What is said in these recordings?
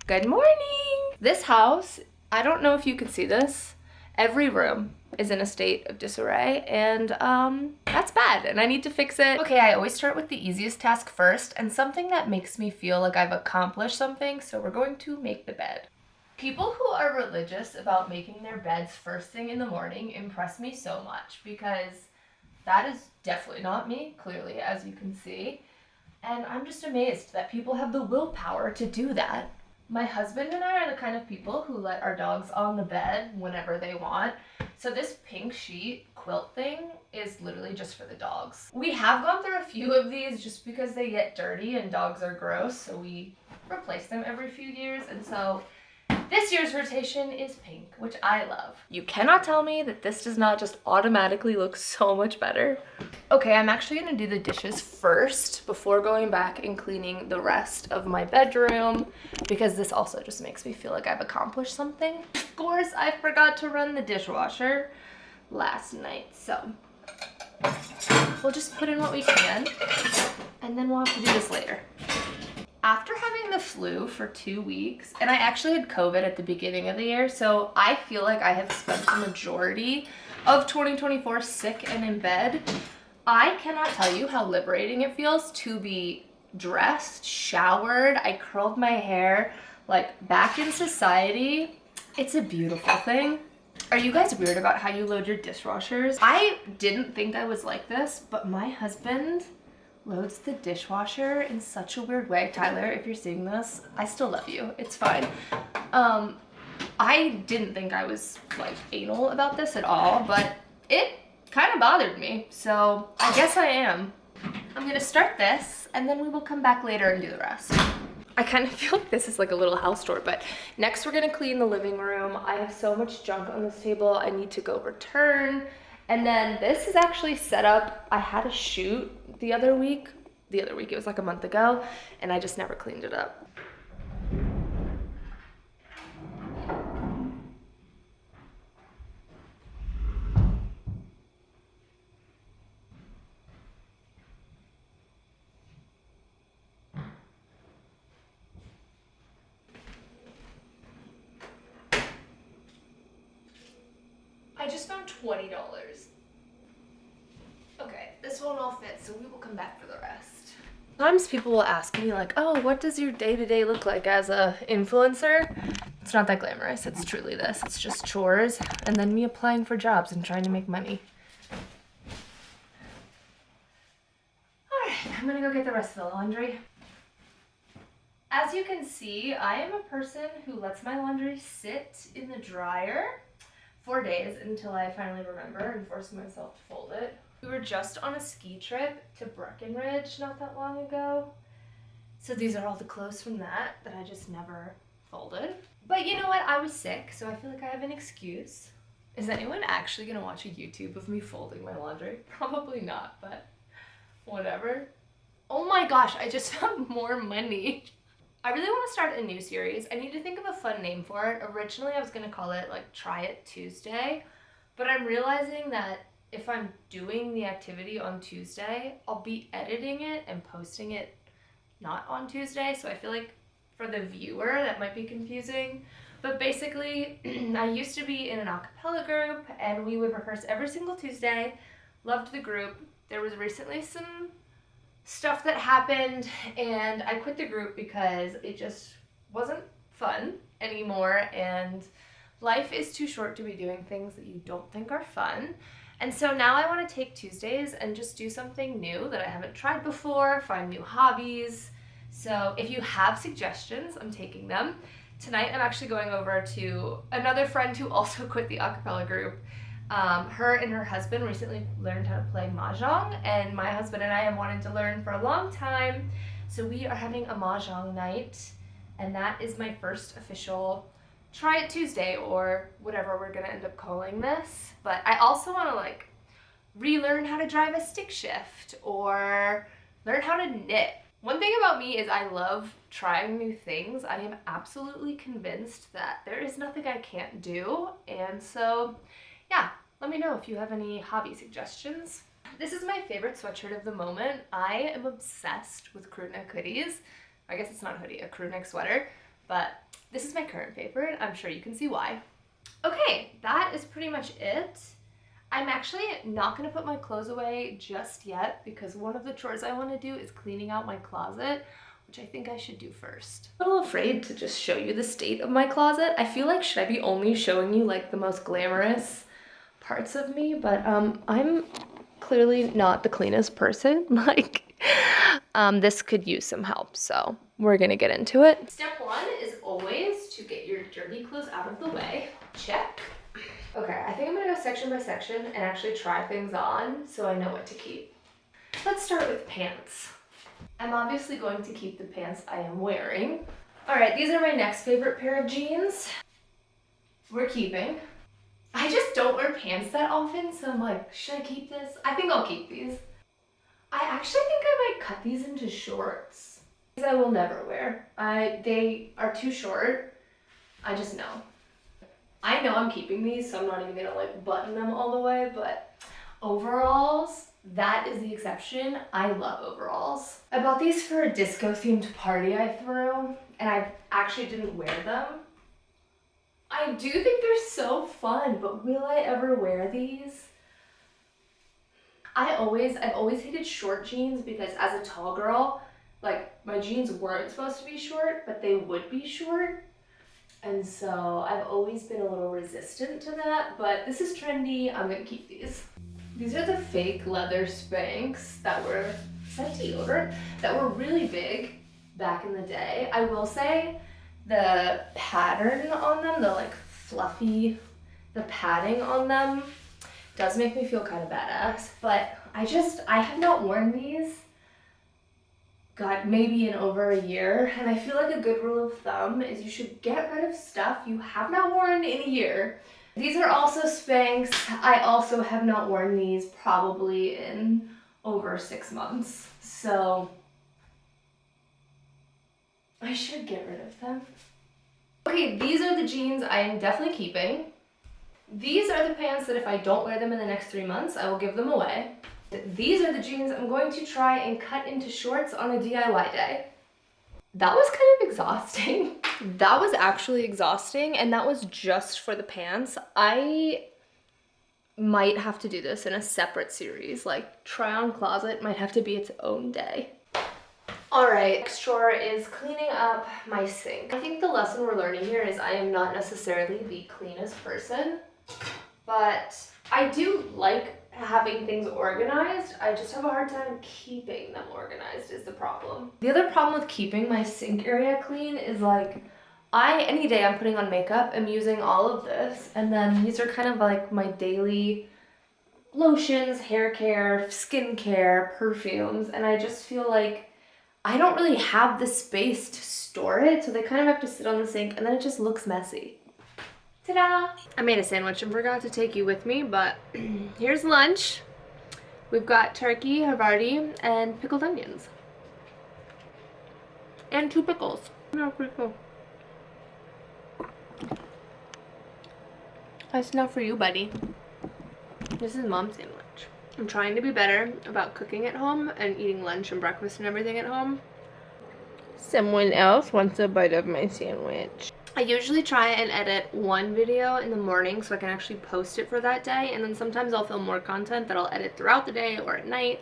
Good morning! This house, I don't know if you can see this, every room is in a state of disarray, and that's bad and I need to fix it. Okay, I always start with the easiest task first and something that makes me feel like I've accomplished something, so we're going to make the bed. People who are religious about making their beds first thing in the morning impress me so much because that is definitely not me, clearly, as you can see. And I'm just amazed that people have the willpower to do that. My husband and I are the kind of people who let our dogs on the bed whenever they want. So this pink sheet quilt thing is literally just for the dogs. We have gone through a few of these just because they get dirty and dogs are gross, so we replace them every few years. And so this year's rotation is pink, which I love. You cannot tell me that this does not just automatically look so much better. Okay, I'm actually gonna do the dishes first before going back and cleaning the rest of my bedroom because this also just makes me feel like I've accomplished something. Of course, I forgot to run the dishwasher last night, so we'll just put in what we can and then we'll have to do this later. After having the flu for 2 weeks, and I actually had COVID at the beginning of the year, so I feel like I have spent the majority of 2024 sick and in bed. I cannot tell you how liberating it feels to be dressed, showered, I curled my hair, like back in society. It's a beautiful thing. Are you guys weird about how you load your dishwashers? I didn't think I was like this, but my husband loads the dishwasher in such a weird way. Tyler, if you're seeing this, I still love you. It's fine. I didn't think I was like anal about this at all, but it kind of bothered me. So I guess I am. I'm gonna start this and then we will come back later and do the rest. I kind of feel like this is like a little house tour, but next we're gonna clean the living room. I have so much junk on this table I need to go return. And then this is actually set up. I had a shoot the other week, it was like a month ago, and I just never cleaned it up. I just found $20. Okay, this won't all fit, so we will come back for the rest. Sometimes people will ask me like, oh, what does your day-to-day look like as a influencer? It's not that glamorous, it's truly this. It's just chores and then me applying for jobs and trying to make money. All right, I'm gonna go get the rest of the laundry. As you can see, I am a person who lets my laundry sit in the dryer 4 days until I finally remember and force myself to fold it. We were just on a ski trip to Breckenridge not that long ago. So these are all the clothes from that I just never folded. But you know what? I was sick, so I feel like I have an excuse. Is anyone actually gonna watch a YouTube of me folding my laundry? Probably not, but whatever. Oh my gosh, I just found more money. I really want to start a new series. I need to think of a fun name for it. Originally, I was going to call it like Try It Tuesday, but I'm realizing that if I'm doing the activity on Tuesday, I'll be editing it and posting it not on Tuesday. So I feel like for the viewer, that might be confusing. But basically, I used to be in an a cappella group and we would rehearse every single Tuesday. Loved the group. There was recently some stuff that happened and I quit the group because it just wasn't fun anymore and life is too short to be doing things that you don't think are fun. And so now I want to take Tuesdays and just do something new that I haven't tried before, find new hobbies. So if you have suggestions, I'm taking them. Tonight I'm actually going over to another friend who also quit the a cappella group. Her and her husband recently learned how to play mahjong, and my husband and I have wanted to learn for a long time. So we are having a mahjong night, and that is my first official Try It Tuesday, or whatever we're gonna end up calling this. But I also want to like relearn how to drive a stick shift or learn how to knit. One thing about me is I love trying new things. I am absolutely convinced that there is nothing I can't do, and so yeah, let me know if you have any hobby suggestions. This is my favorite sweatshirt of the moment. I am obsessed with crew neck hoodies. I guess it's not a hoodie, a crew neck sweater, but is my current favorite. I'm sure you can see why. Okay, that is pretty much it. I'm actually not gonna put my clothes away just yet because one of the chores I wanna do is cleaning out my closet, which I think I should do first. I'm a little afraid to just show you the state of my closet. I feel like, should I be only showing you like the most glamorous parts of me? But I'm clearly not the cleanest person. Like, this could use some help, so we're gonna get into it. Step one is always to get your dirty clothes out of the way. Check. Okay, I think I'm gonna go section by section and actually try things on so I know what to keep. Let's start with pants. I'm obviously going to keep the pants I am wearing. All right, these are my next favorite pair of jeans. We're keeping. I just don't wear pants that often, so I'm like, should I keep this? I think I'll keep these. I actually think I might cut these into shorts. These I will never wear. They are too short. I just know. I know I'm keeping these, so I'm not even gonna like button them all the way, but overalls, that is the exception. I love overalls. I bought these for a disco themed party I threw, and I actually didn't wear them. I do think they're so fun, but will I ever wear these? I've always hated short jeans because as a tall girl, like my jeans weren't supposed to be short, but they would be short. And so I've always been a little resistant to that, but this is trendy. I'm gonna keep these. These are the fake leather Spanx that were, is that deodorant? That were really big back in the day. I will say the pattern on them, the like fluffy, the padding on them does make me feel kind of badass, but I have not worn these, God, maybe in over a year, and I feel like a good rule of thumb is you should get rid of stuff you have not worn in a year. These are also Spanx. I also have not worn these probably in over 6 months, so I should get rid of them. Okay, these are the jeans I am definitely keeping. These are the pants that if I don't wear them in the next 3 months, I will give them away. These are the jeans I'm going to try and cut into shorts on a DIY day. That was kind of exhausting. That was actually exhausting, and that was just for the pants. I might have to do this in a separate series. Like, try on closet might have to be its own day. All right, next chore is cleaning up my sink. I think the lesson we're learning here is I am not necessarily the cleanest person, but I do like having things organized. I just have a hard time keeping them organized is the problem. The other problem with keeping my sink area clean is like, any day I'm putting on makeup, I'm using all of this, and then these are kind of like my daily lotions, hair care, skin care, perfumes, and I just feel like I don't really have the space to store it, so they kind of have to sit on the sink, and then it just looks messy. Ta-da! I made a sandwich and forgot to take you with me, but here's lunch. We've got turkey, Havarti, and pickled onions. And 2 pickles. Oh, pretty cool. That's enough for you, buddy. This is mom's sandwich. I'm trying to be better about cooking at home and eating lunch and breakfast and everything at home. Someone else wants a bite of my sandwich. I usually try and edit one video in the morning so I can actually post it for that day, and then sometimes I'll film more content that I'll edit throughout the day or at night,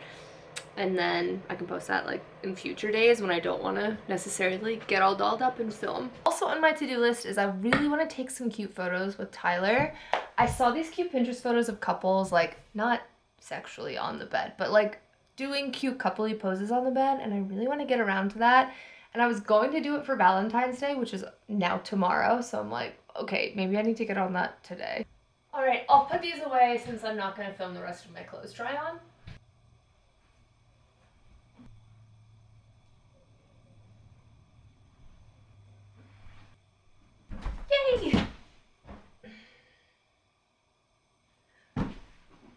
and then I can post that like in future days when I don't want to necessarily get all dolled up and film. Also on my to-do list is I really want to take some cute photos with Tyler. I saw these cute Pinterest photos of couples, like not sexually on the bed, but like doing cute coupley poses on the bed, and I really want to get around to that. And I was going to do it for Valentine's Day, which is now tomorrow, so I'm like, okay, maybe I need to get on that today. All right, I'll put these away since I'm not going to film the rest of my clothes try on. Yay!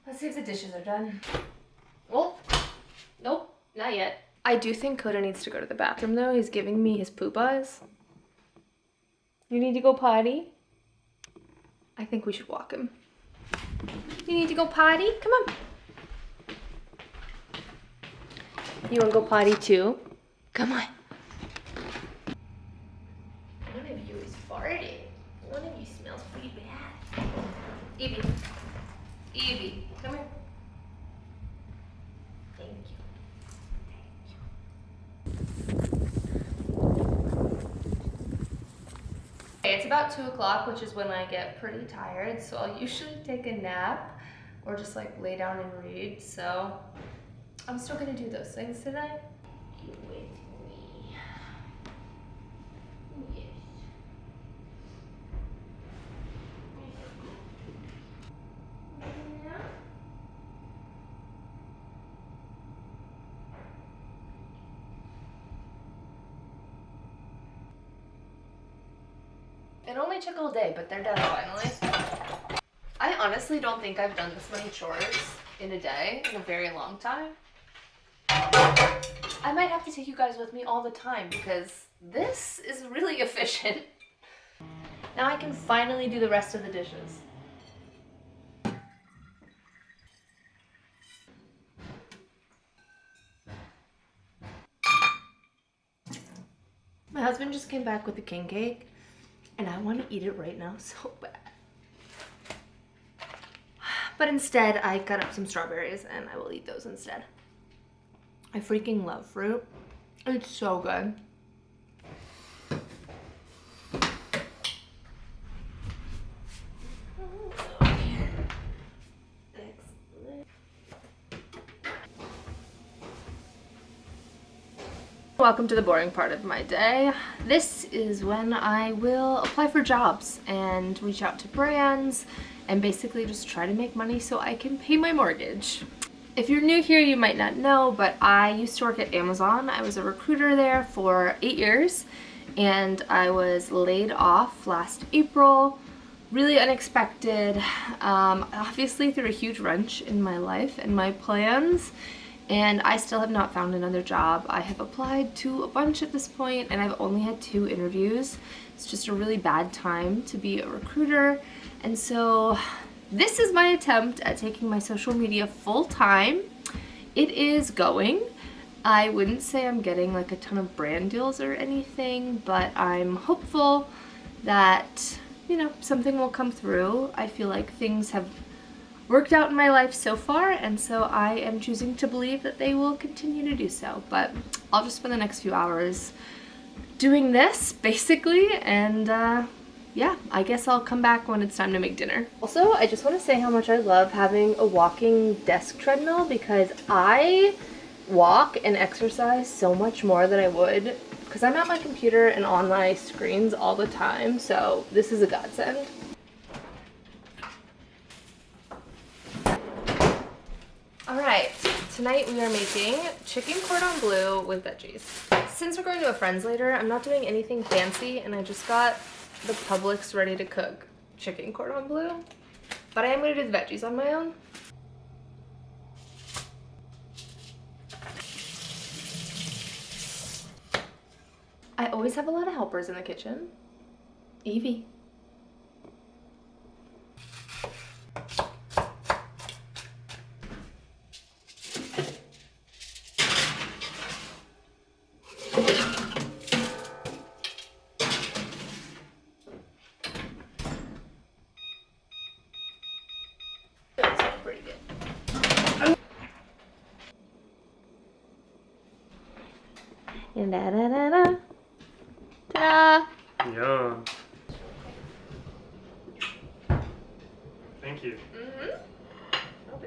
Let's see if the dishes are done. Oh, nope, not yet. I do think Coda needs to go to the bathroom though. He's giving me his poop eyes. You need to go potty? I think we should walk him. You need to go potty? Come on. You want to go potty too? Come on. One of you is farted. One of you smells pretty bad. Evie. Evie, come here. Thank you. Okay, it's about 2 o'clock, which is when I get pretty tired, so I'll usually take a nap or just like lay down and read. So I'm still gonna do those things today. You with me. Yes. It only took all day, but they're done finally. I honestly don't think I've done this many chores in a day in a very long time. I might have to take you guys with me all the time because this is really efficient. Now I can finally do the rest of the dishes. My husband just came back with the king cake and I want to eat it right now so bad. But instead I cut up some strawberries and I will eat those instead. I freaking love fruit. It's so good. Welcome to the boring part of my day. This is when I will apply for jobs and reach out to brands and basically just try to make money so I can pay my mortgage. If you're new here, you might not know, but I used to work at Amazon. I was a recruiter there for 8 years and I was laid off last April. Really unexpected, obviously threw a huge wrench in my life and my plans. And I still have not found another job. I have applied to a bunch at this point and I've only had 2 interviews. It's just a really bad time to be a recruiter. And so this is my attempt at taking my social media full time. It is going. I wouldn't say I'm getting like a ton of brand deals or anything, but I'm hopeful that, you know, something will come through. I feel like things have worked out in my life so far, and so I am choosing to believe that they will continue to do so. But I'll just spend the next few hours doing this basically, and yeah, I guess I'll come back when it's time to make dinner. Also, I just want to say how much I love having a walking desk treadmill because I walk and exercise so much more than I would because I'm at my computer and on my screens all the time, so this is a godsend. Alright, tonight we are making chicken cordon bleu with veggies. Since we're going to a friend's later, I'm not doing anything fancy and I just got the Publix ready to cook chicken cordon bleu. But I am going to do the veggies on my own. I always have a lot of helpers in the kitchen. Evie. Pretty good. And da da da da. Ta-da! Yum. Thank you.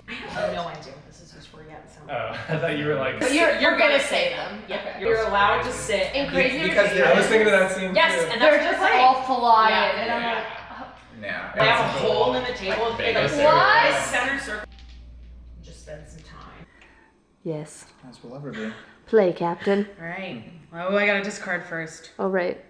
I have no idea what this is used for yet. So. Oh, I thought you were like. But you're gonna say them. Yeah, Okay. you're allowed to sit. In Crazy because Rich I was thinking of that scene Yes, too. and they're that's just what all flying, Yeah. and I'm like, Yeah. They have a hole in the table. They like What? center circle. Just spend some time. yes. As we'll ever be. Play, Captain. All right. Oh, I gotta discard first. All right.